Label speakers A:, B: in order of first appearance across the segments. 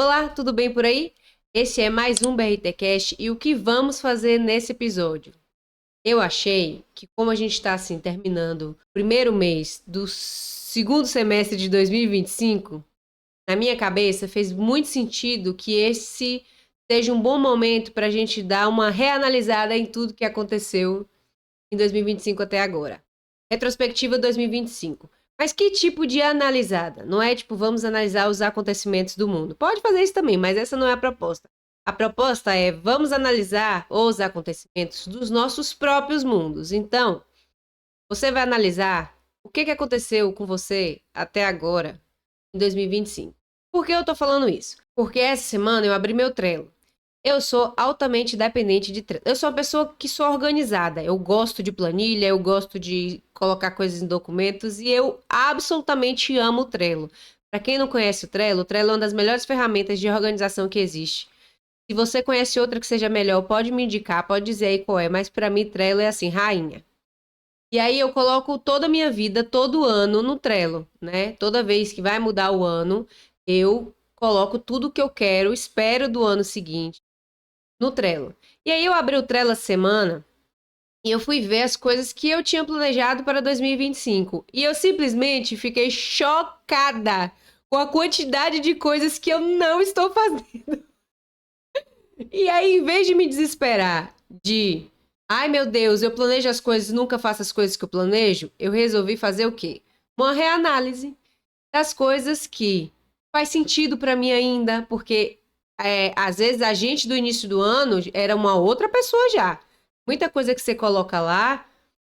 A: Olá, tudo bem por aí? Esse é mais um BRT Cast e o que vamos fazer nesse episódio? Eu achei que, como a gente está assim terminando o primeiro mês do segundo semestre de 2025, na minha cabeça fez muito sentido que esse seja um bom momento para a gente dar uma reanalisada em tudo que aconteceu em 2025 até agora. Retrospectiva 2025. Mas que tipo de analisada? Não é tipo, vamos analisar os acontecimentos do mundo. Pode fazer isso também, mas essa não é a proposta. A proposta é, vamos analisar os acontecimentos dos nossos próprios mundos. Então, você vai analisar o que aconteceu com você até agora, em 2025. Por que eu tô falando isso? Porque essa semana eu abri meu Trello. Eu sou altamente dependente de Trello. Eu sou uma pessoa que sou organizada. Eu gosto de planilha, eu gosto de colocar coisas em documentos e eu absolutamente amo o Trello. Para quem não conhece o Trello é uma das melhores ferramentas de organização que existe. Se você conhece outra que seja melhor, pode me indicar, pode dizer aí qual é, mas para mim Trello é assim, rainha. E aí eu coloco toda a minha vida, todo ano no Trello, né? Toda vez que vai mudar o ano, eu coloco tudo que eu quero, espero do ano seguinte no Trello. E aí eu abri o Trello essa semana e eu fui ver as coisas que eu tinha planejado para 2025. E eu simplesmente fiquei chocada com a quantidade de coisas que eu não estou fazendo. E aí, em vez de me desesperar de, ai meu Deus, eu planejo as coisas e nunca faço as coisas que eu planejo, eu resolvi fazer o quê? Uma reanálise das coisas que faz sentido para mim ainda, porque às vezes a gente do início do ano era uma outra pessoa já. Muita coisa que você coloca lá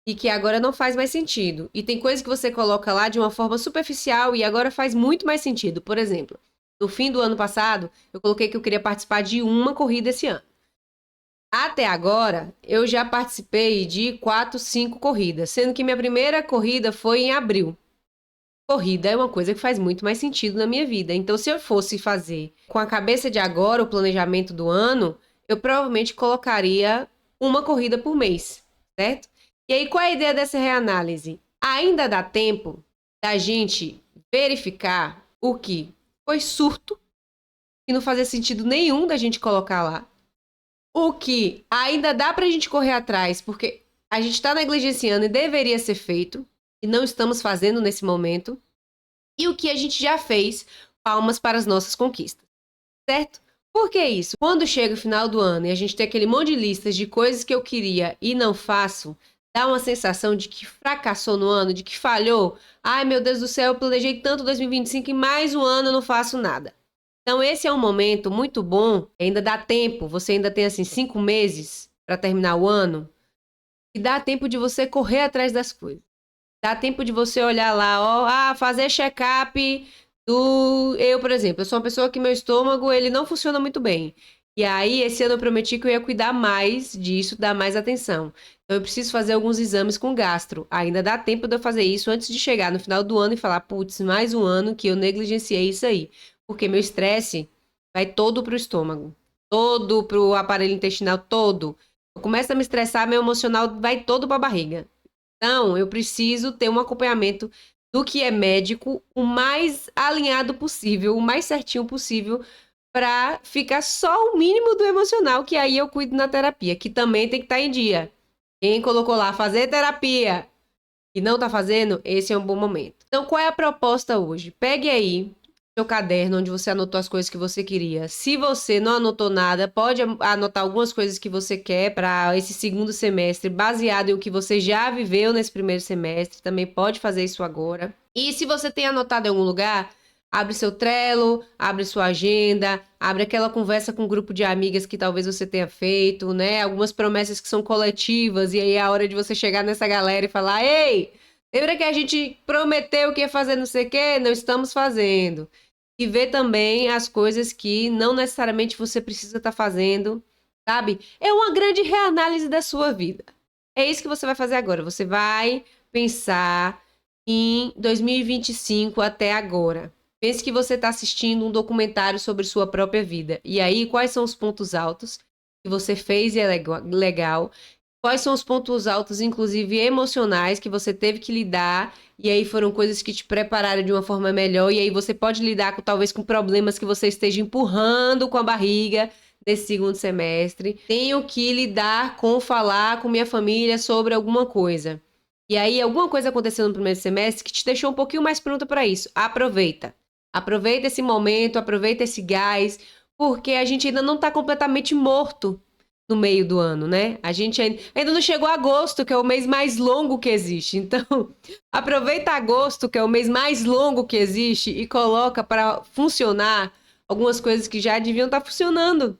A: e que agora não faz mais sentido. E tem coisa que você coloca lá de uma forma superficial e agora faz muito mais sentido. Por exemplo, no fim do ano passado, eu coloquei que eu queria participar de uma corrida esse ano. Até agora, eu já participei de 4, 5 corridas, sendo que minha primeira corrida foi em abril. Corrida é uma coisa que faz muito mais sentido na minha vida. Então, se eu fosse fazer com a cabeça de agora o planejamento do ano, eu provavelmente colocaria uma corrida por mês, certo? E aí, qual é a ideia dessa reanálise? Ainda dá tempo da gente verificar o que foi surto, que não fazia sentido nenhum da gente colocar lá. O que ainda dá pra gente correr atrás, porque a gente tá negligenciando e deveria ser feito, e não estamos fazendo nesse momento. E o que a gente já fez, palmas para as nossas conquistas, certo? Por que isso? Quando chega o final do ano e a gente tem aquele monte de listas de coisas que eu queria e não faço, dá uma sensação de que fracassou no ano, de que falhou. Ai, meu Deus do céu, eu planejei tanto 2025 e mais um ano eu não faço nada. Então, esse é um momento muito bom, ainda dá tempo, você ainda tem assim 5 meses para terminar o ano, e dá tempo de você correr atrás das coisas. Dá tempo de você olhar lá, ó, fazer check-up do... Eu, por exemplo, eu sou uma pessoa que meu estômago, ele não funciona muito bem. E aí, esse ano eu prometi que eu ia cuidar mais disso, dar mais atenção. Então, eu preciso fazer alguns exames com gastro. Ainda dá tempo de eu fazer isso antes de chegar no final do ano e falar, putz, mais um ano que eu negligenciei isso aí. Porque meu estresse vai todo pro estômago. Todo pro aparelho intestinal, todo. Eu começo a me estressar, meu emocional vai todo pra barriga. Então, eu preciso ter um acompanhamento do que é médico o mais alinhado possível, o mais certinho possível, para ficar só o mínimo do emocional, que aí eu cuido na terapia, que também tem que estar em dia. Quem colocou lá fazer terapia e não está fazendo, esse é um bom momento. Então, qual é a proposta hoje? Pegue aí seu caderno onde você anotou as coisas que você queria. Se você não anotou nada, pode anotar algumas coisas que você quer para esse segundo semestre, baseado em o que você já viveu nesse primeiro semestre. Também pode fazer isso agora. E se você tem anotado em algum lugar, abre seu Trello, abre sua agenda, abre aquela conversa com um grupo de amigas que talvez você tenha feito, né? Algumas promessas que são coletivas, e aí é a hora de você chegar nessa galera e falar: ei, lembra que a gente prometeu que ia fazer não sei o quê? Não estamos fazendo. E ver também as coisas que não necessariamente você precisa estar fazendo, sabe? É uma grande reanálise da sua vida. É isso que você vai fazer agora. Você vai pensar em 2025 até agora. Pense que você está assistindo um documentário sobre sua própria vida. E aí, quais são os pontos altos que você fez e é legal? Quais são os pontos altos, inclusive emocionais, que você teve que lidar, e aí foram coisas que te prepararam de uma forma melhor, e aí você pode lidar com talvez com problemas que você esteja empurrando com a barriga nesse segundo semestre. Tenho que lidar com falar com minha família sobre alguma coisa. E aí, alguma coisa aconteceu no primeiro semestre que te deixou um pouquinho mais pronta para isso. Aproveita. Aproveita esse momento, aproveita esse gás, porque a gente ainda não está completamente morto no meio do ano, né? A gente ainda não chegou a agosto, que é o mês mais longo que existe. Então, aproveita agosto, que é o mês mais longo que existe, e coloca para funcionar algumas coisas que já deviam estar funcionando.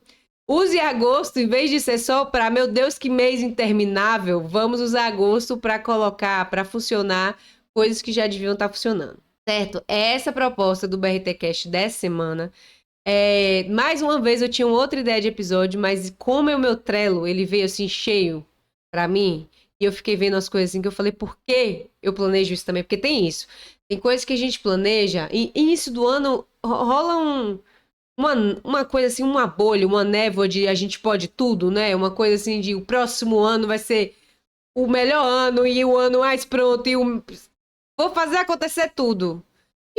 A: Use agosto, em vez de ser só para, meu Deus, que mês interminável, vamos usar agosto para colocar, para funcionar coisas que já deviam estar funcionando. Certo? É essa a proposta do BRT Cast dessa semana. Mais uma vez eu tinha uma outra ideia de episódio, mas como é o meu Trello, ele veio assim cheio pra mim, e eu fiquei vendo as coisas assim que eu falei, por que eu planejo isso também? Porque tem isso. Tem coisas que a gente planeja, e início do ano rola uma coisa assim, uma bolha, uma névoa de a gente pode tudo, né? Uma coisa assim de o próximo ano vai ser o melhor ano e o ano mais pronto, vou fazer acontecer tudo.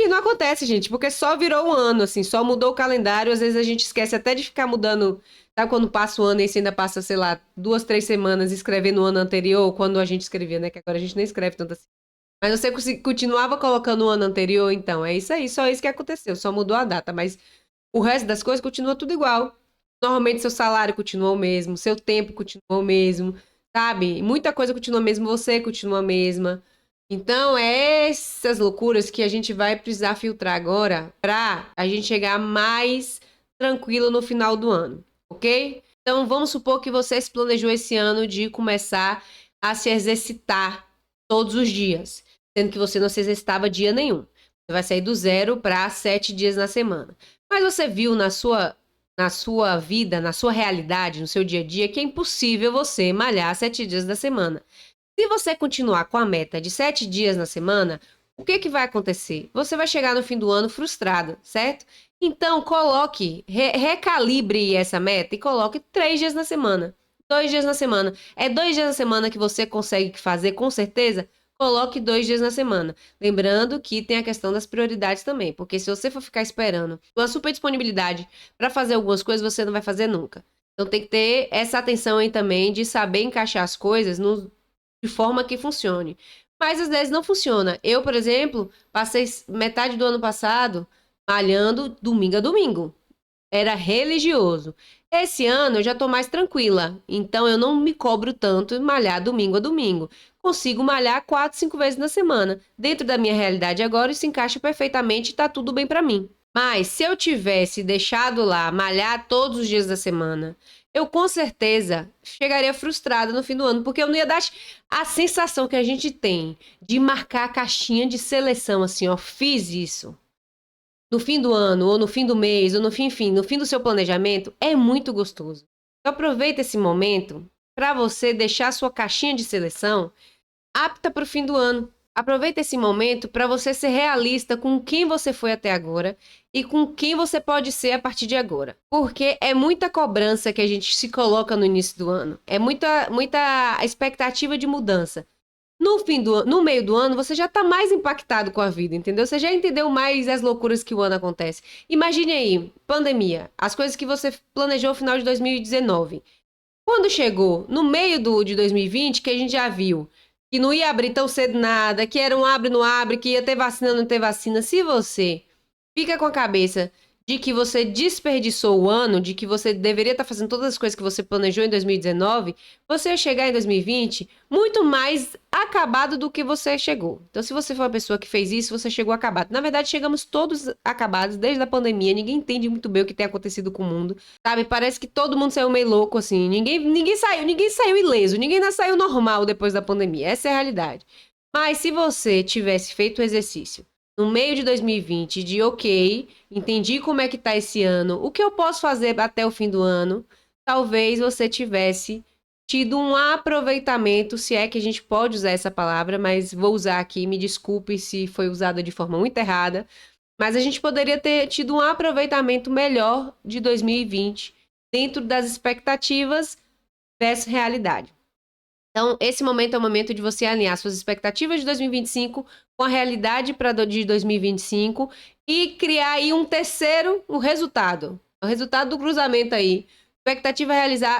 A: E não acontece, gente, porque só virou um ano, assim, só mudou o calendário. Às vezes a gente esquece até de ficar mudando. Sabe quando passa o ano e você ainda passa, sei lá, 2, 3 semanas escrevendo o ano anterior, quando a gente escrevia, né? Que agora a gente nem escreve tanto assim. Mas você continuava colocando o ano anterior, então é isso aí, só isso que aconteceu, só mudou a data, mas o resto das coisas continua tudo igual. Normalmente seu salário continua o mesmo, seu tempo continua o mesmo, sabe? Muita coisa continua o mesmo, você continua a mesma. Então, é essas loucuras que a gente vai precisar filtrar agora para a gente chegar mais tranquilo no final do ano, ok? Então, vamos supor que você se planejou esse ano de começar a se exercitar todos os dias, sendo que você não se exercitava dia nenhum. Você vai sair do 0 para 7 dias na semana. Mas você viu na sua vida, na sua realidade, no seu dia a dia, que é impossível você malhar 7 dias da semana. Se você continuar com a meta de 7 dias na semana, o que que vai acontecer? Você vai chegar no fim do ano frustrado, certo? Então, recalibre essa meta e coloque 3 dias na semana. 2 dias na semana. É 2 dias na semana que você consegue fazer com certeza? Coloque 2 dias na semana. Lembrando que tem a questão das prioridades também, porque se você for ficar esperando uma super disponibilidade para fazer algumas coisas, você não vai fazer nunca. Então tem que ter essa atenção aí também de saber encaixar as coisas de forma que funcione. Mas às vezes não funciona. Eu, por exemplo, passei metade do ano passado malhando domingo a domingo. Era religioso. Esse ano eu já tô mais tranquila. Então eu não me cobro tanto malhar domingo a domingo. Consigo malhar 4, 5 vezes na semana. Dentro da minha realidade agora, isso encaixa perfeitamente e tá tudo bem pra mim. Mas se eu tivesse deixado lá malhar todos os dias da semana, eu com certeza chegaria frustrada no fim do ano, porque eu não ia dar a sensação que a gente tem de marcar a caixinha de seleção assim, ó, fiz isso. No fim do ano, ou no fim do mês, ou no fim, enfim, no fim do seu planejamento, é muito gostoso. Então aproveita esse momento para você deixar a sua caixinha de seleção apta para o fim do ano. Aproveita esse momento para você ser realista com quem você foi até agora e com quem você pode ser a partir de agora. Porque é muita cobrança que a gente se coloca no início do ano. É muita expectativa de mudança. No meio do ano, você já está mais impactado com a vida, entendeu? Você já entendeu mais as loucuras que o ano acontece. Imagine aí, pandemia, as coisas que você planejou no final de 2019. Quando chegou no meio de 2020, que a gente já viu que não ia abrir tão cedo nada, que era um abre, não abre, que ia ter vacina, não ter vacina. Se você fica com a cabeça de que você desperdiçou o ano, de que você deveria estar fazendo todas as coisas que você planejou em 2019, você ia chegar em 2020 muito mais acabado do que você chegou. Então, se você for uma pessoa que fez isso, você chegou acabado. Na verdade, chegamos todos acabados desde a pandemia. Ninguém entende muito bem o que tem acontecido com o mundo, sabe? Parece que todo mundo saiu meio louco, assim. Ninguém saiu ileso, ninguém ainda saiu normal depois da pandemia. Essa é a realidade. Mas se você tivesse feito o exercício no meio de 2020, de ok, entendi como é que tá esse ano, o que eu posso fazer até o fim do ano, talvez você tivesse tido um aproveitamento, se é que a gente pode usar essa palavra, mas vou usar aqui, me desculpe se foi usada de forma muito errada, mas a gente poderia ter tido um aproveitamento melhor de 2020 dentro das expectativas versus realidade. Então, esse momento é o momento de você alinhar suas expectativas de 2025 com a realidade de 2025 e criar aí um terceiro, o resultado do cruzamento aí. Expectativa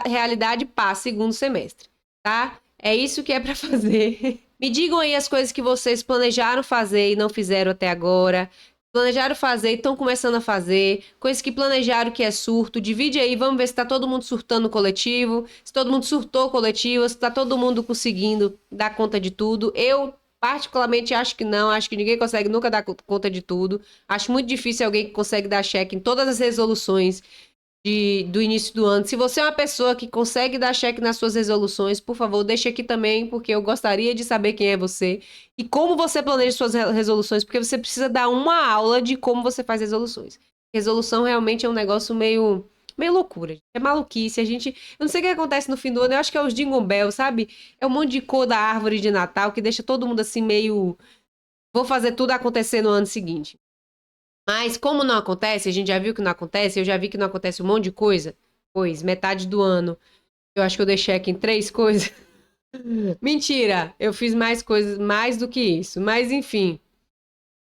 A: realidade pá, segundo semestre, tá? É isso que é para fazer. Me digam aí as coisas que vocês planejaram fazer e não fizeram até agora. Planejaram fazer e estão começando a fazer. Coisas que planejaram que é surto. Divide aí, vamos ver se está todo mundo surtando coletivo. Se todo mundo surtou coletivo, se está todo mundo conseguindo dar conta de tudo. Eu, particularmente, acho que não. Acho que ninguém consegue nunca dar conta de tudo. Acho muito difícil alguém que consegue dar check em todas as resoluções do início do ano. Se você é uma pessoa que consegue dar check nas suas resoluções, por favor, deixe aqui também, porque eu gostaria de saber quem é você e como você planeja suas resoluções, porque você precisa dar uma aula de como você faz resoluções. Resolução realmente é um negócio meio loucura. É maluquice. Eu não sei o que acontece no fim do ano, eu acho que é os Jingle Bells, sabe? É um monte de cor da árvore de Natal que deixa todo mundo assim meio vou fazer tudo acontecer no ano seguinte. Mas como não acontece, a gente já viu que não acontece, eu já vi que não acontece um monte de coisa. Pois, metade do ano, eu acho que eu dei check em 3 coisas. Mentira, eu fiz mais coisas, mais do que isso. Mas enfim,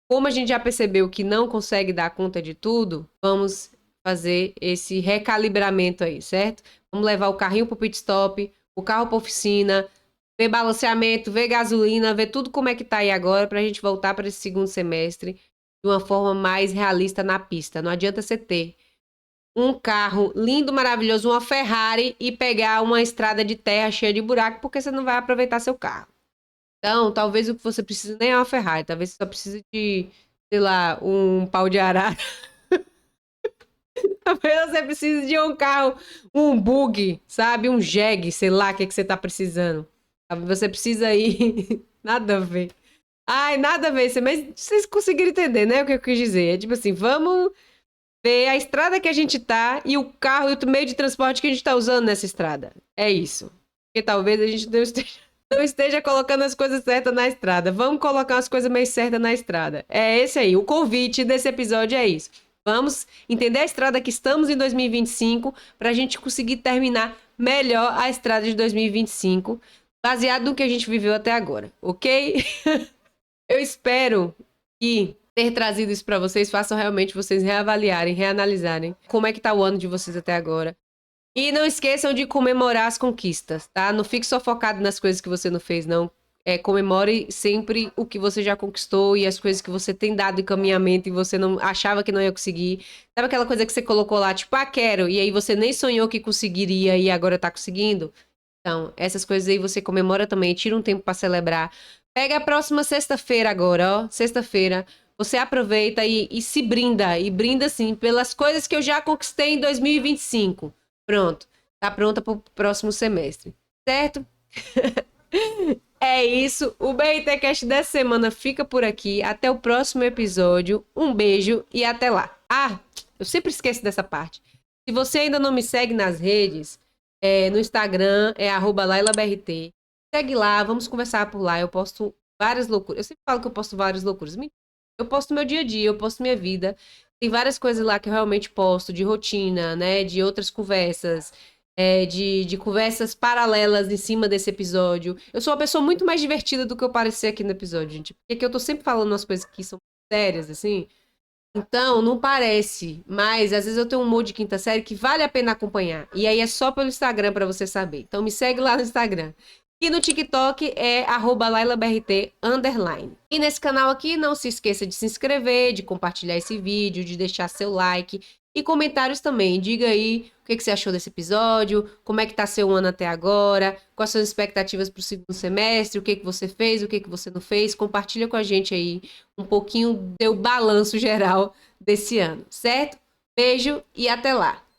A: como a gente já percebeu que não consegue dar conta de tudo, vamos fazer esse recalibramento aí, certo? Vamos levar o carrinho pro pit stop, o carro pra oficina, ver balanceamento, ver gasolina, ver tudo como é que tá aí agora pra gente voltar para esse segundo semestre de uma forma mais realista na pista. Não adianta você ter um carro lindo, maravilhoso, uma Ferrari e pegar uma estrada de terra cheia de buraco, porque você não vai aproveitar seu carro. Então, talvez o que você precise nem é uma Ferrari, talvez você só precise de, sei lá, um pau de arara. Talvez você precise de um carro, um bug, sabe? Um jegue, sei lá o que você tá precisando. Você precisa ir. Nada a ver. Ai, nada a ver, mas vocês conseguiram entender, né? O que eu quis dizer. É tipo assim, vamos ver a estrada que a gente tá e o carro e o meio de transporte que a gente tá usando nessa estrada. É isso. Porque talvez a gente não esteja colocando as coisas certas na estrada. Vamos colocar as coisas meio certas na estrada. É esse aí. O convite desse episódio é isso. Vamos entender a estrada que estamos em 2025 para a gente conseguir terminar melhor a estrada de 2025, baseado no que a gente viveu até agora, ok? Eu espero que ter trazido isso para vocês façam realmente vocês reavaliarem, reanalisarem como é que tá o ano de vocês até agora. E não esqueçam de comemorar as conquistas, tá? Não fique só focado nas coisas que você não fez, não. Comemore sempre o que você já conquistou e as coisas que você tem dado encaminhamento e você não achava que não ia conseguir. Sabe aquela coisa que você colocou lá, tipo, quero, e aí você nem sonhou que conseguiria e agora tá conseguindo? Então, essas coisas aí você comemora também, tira um tempo para celebrar. Pega a próxima sexta-feira agora, ó. Sexta-feira. Você aproveita e se brinda. E brinda, assim, pelas coisas que eu já conquistei em 2025. Pronto. Tá pronta pro próximo semestre. Certo? É isso. O BRTcast dessa semana fica por aqui. Até o próximo episódio. Um beijo e até lá. Ah, eu sempre esqueço dessa parte. Se você ainda não me segue nas redes, no Instagram é @lailabrt. Segue lá, vamos conversar por lá. Eu posto várias loucuras. Eu sempre falo que eu posto várias loucuras. Eu posto meu dia a dia, eu posto minha vida. Tem várias coisas lá que eu realmente posto, de rotina, né? De outras conversas, de conversas paralelas em cima desse episódio. Eu sou uma pessoa muito mais divertida do que eu parecia aqui no episódio, gente. Porque aqui eu tô sempre falando umas coisas que são sérias, assim. Então, não parece, mas às vezes eu tenho um humor de quinta série que vale a pena acompanhar. E aí é só pelo Instagram pra você saber. Então me segue lá no Instagram. E no TikTok é @lailabrt_. E nesse canal aqui, não se esqueça de se inscrever, de compartilhar esse vídeo, de deixar seu like e comentários também. Diga aí o que você achou desse episódio, como é que tá seu ano até agora, quais são as expectativas para o segundo semestre, o que você fez, o que você não fez. Compartilha com a gente aí um pouquinho do seu balanço geral desse ano, certo? Beijo e até lá!